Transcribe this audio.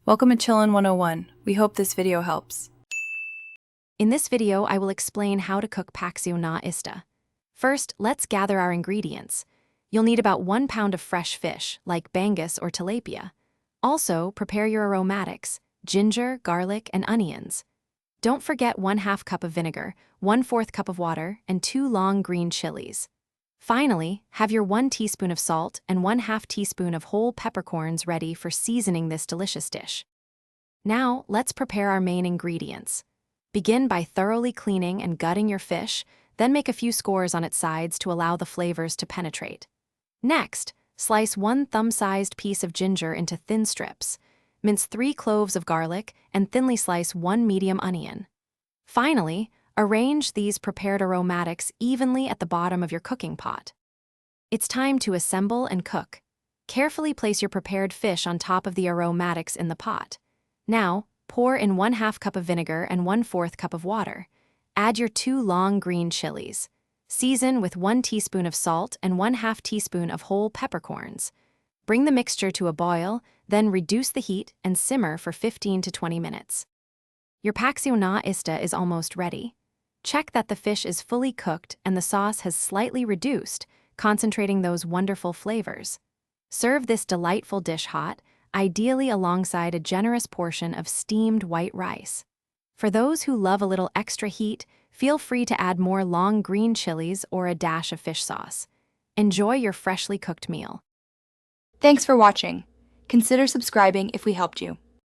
Welcome to Chillin' 101. We hope this video helps. In this video, I will explain how to cook Paksiw na Isda. First, let's gather our ingredients. You'll need about 1 pound of fresh fish, like bangus or tilapia. Also, prepare your aromatics, ginger, garlic, and onions. Don't forget 1/2 cup of vinegar, 1/4 cup of water, and 2 long green chilies. Finally, have your 1 teaspoon of salt and 1/2 teaspoon of whole peppercorns ready for seasoning this delicious dish. Now, let's prepare our main ingredients. Begin by thoroughly cleaning and gutting your fish, then make a few scores on its sides to allow the flavors to penetrate. Next, slice 1 thumb-sized piece of ginger into thin strips. Mince 3 cloves of garlic and thinly slice 1 medium onion. Finally, arrange these prepared aromatics evenly at the bottom of your cooking pot. It's time to assemble and cook. Carefully place your prepared fish on top of the aromatics in the pot. Now, pour in 1/2 cup of vinegar and 1/4 cup of water. Add your 2 long green chilies. Season with 1 teaspoon of salt and 1/2 teaspoon of whole peppercorns. Bring the mixture to a boil, then reduce the heat and simmer for 15 to 20 minutes. Your Paksiw na Isda is almost ready. Check that the fish is fully cooked and the sauce has slightly reduced, concentrating those wonderful flavors. Serve this delightful dish hot, ideally alongside a generous portion of steamed white rice. For those who love a little extra heat, feel free to add more long green chilies or a dash of fish sauce. Enjoy your freshly cooked meal. Thanks for watching. Consider subscribing if we helped you.